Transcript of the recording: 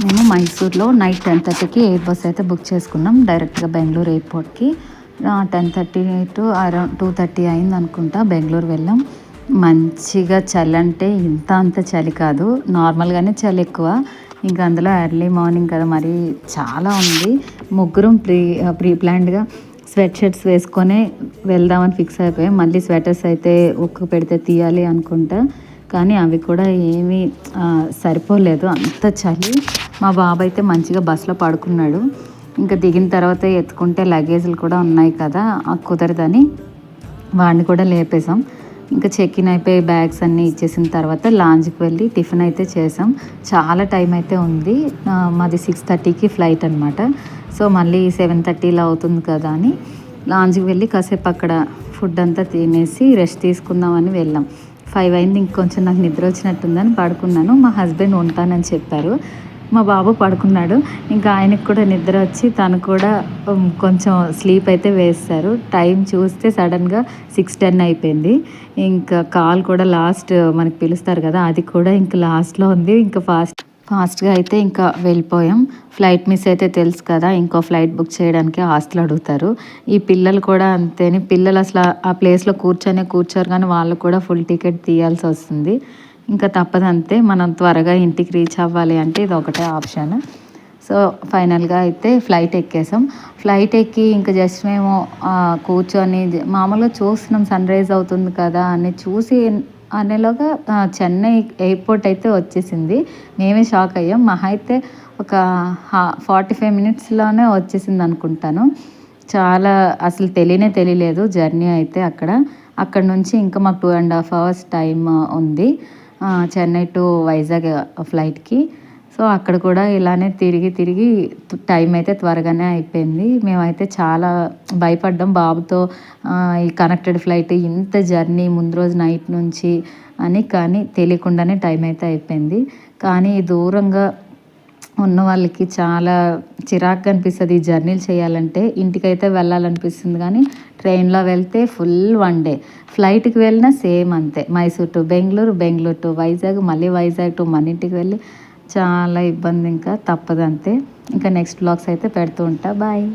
మేము మైసూర్లో night 10:30కి air bus అయితే book చేసుకున్నాం డైరెక్ట్గా బెంగళూరు ఎయిర్పోర్ట్కి. 10:30 టు అరౌండ్ 2:30 అయింది అనుకుంటా బెంగళూరు వెళ్ళాం. మంచిగా చలి అంటే ఇంత అంత చలి కాదు, నార్మల్గానే చలి ఎక్కువ. ఇంకా అందులో ఎర్లీ మార్నింగ్ కదా, మరి చాలా ఉంది. ముగ్గురం ప్రీ ప్లాన్డ్గా స్వెట్ షర్ట్స్ వేసుకొని వెళ్దామని ఫిక్స్ అయిపోయాం. మళ్ళీ స్వెటర్స్ అయితే ఉక్కు పెడితే తీయాలి అనుకుంటా, కానీ అవి కూడా ఏమీ సరిపోలేదు, అంత చలి. మా బాబు అయితే మంచిగా బస్సులో పడుకున్నాడు. ఇంకా దిగిన తర్వాత ఎత్తుకుంటే లగేజ్లు కూడా ఉన్నాయి కదా, కుదరదని వాడిని కూడా లేపేసాం. ఇంకా చెక్ ఇన్ అయిపోయి బ్యాగ్స్ అన్నీ ఇచ్చేసిన తర్వాత లాంజ్కి వెళ్ళి టిఫిన్ అయితే చేసాం. చాలా టైం అయితే ఉంది, మాది 6:30కి ఫ్లైట్ అనమాట. సో మళ్ళీ 7:30 అవుతుంది కదా అని లాంజ్కి వెళ్ళి కాసేపు అక్కడ ఫుడ్ అంతా తినేసి రెస్ట్ తీసుకుందామని వెళ్ళాం. 5 అయింది, ఇంకొంచెం నాకు నిద్ర వచ్చినట్టుందని పడుకున్నాను. మా హస్బెండ్ ఉంటానని చెప్పారు. మా బాబు పడుకున్నాడు. ఇంకా ఆయనకు కూడా నిద్ర వచ్చి తను కూడా కొంచెం స్లీప్ అయితే వేస్తారు. టైం చూస్తే సడన్గా 6:10 అయిపోయింది. ఇంకా కాల్ కూడా లాస్ట్ మనకి పిలుస్తారు కదా, అది కూడా ఇంకా లాస్ట్లో ఉంది. ఇంకా ఫాస్ట్గా అయితే ఇంకా వెళ్ళిపోయాం. ఫ్లైట్ మిస్ అయితే తెలుసు కదా, ఇంకో ఫ్లైట్ బుక్ చేయడానికి ఆస్తులు అడుగుతారు. ఈ పిల్లలు కూడా అంతేని, పిల్లలు అసలు ఆ ప్లేస్లో కూర్చోరు, కానీ వాళ్ళు కూడా ఫుల్ టికెట్ తీయాల్సి వస్తుంది. ఇంకా తప్పదంతే, మనం త్వరగా ఇంటికి రీచ్ అవ్వాలి అంటే ఇది ఒకటే ఆప్షన్. సో ఫైనల్గా అయితే ఫ్లైట్ ఎక్కేసాం. ఫ్లైట్ ఎక్కి ఇంకా జస్ట్ మేము కూర్చొని మామూలుగా చూస్తున్నాం సన్ రైజ్ అవుతుంది కదా అని చూసి అనేలోగా చెన్నై ఎయిర్పోర్ట్ అయితే వచ్చేసింది. మేమే షాక్ అయ్యాం. మహా అయితే ఒక 45 మినిట్స్లోనే వచ్చేసింది అనుకుంటాను. చాలా అసలు తెలియలేదు జర్నీ అయితే. అక్కడ నుంచి ఇంకా మాకు 2.5 hours టైం ఉంది చెన్నై టు వైజాగ్ ఫ్లైట్కి. సో అక్కడ కూడా ఇలానే తిరిగి టైం అయితే త్వరగానే అయిపోయింది. మేమైతే చాలా భయపడ్డాం బాబుతో, ఈ కనెక్టెడ్ ఫ్లైట్ ఇంత జర్నీ ముందు రోజు నైట్ నుంచి అని, కానీ తెలియకుండానే టైం అయితే అయిపోయింది. కానీ దూరంగా ఉన్న వాళ్ళకి చాలా చిరాకుగా అనిపిస్తుంది ఈ జర్నీలు చేయాలంటే. ఇంటికైతే వెళ్ళాలనిపిస్తుంది, కానీ ట్రైన్లో వెళ్తే ఫుల్ 1 day, ఫ్లైట్కి వెళ్ళినా సేమ్ అంతే. మైసూర్ టు బెంగళూరు, బెంగళూరు టు వైజాగ్, మళ్ళీ వైజాగ్ టు మన ఇంటికి వెళ్ళి చాలా ఇబ్బంది. ఇంకా తప్పదంతే. ఇంకా నెక్స్ట్ బ్లాగ్స్ అయితే పెడుతూ ఉంటా. బాయ్.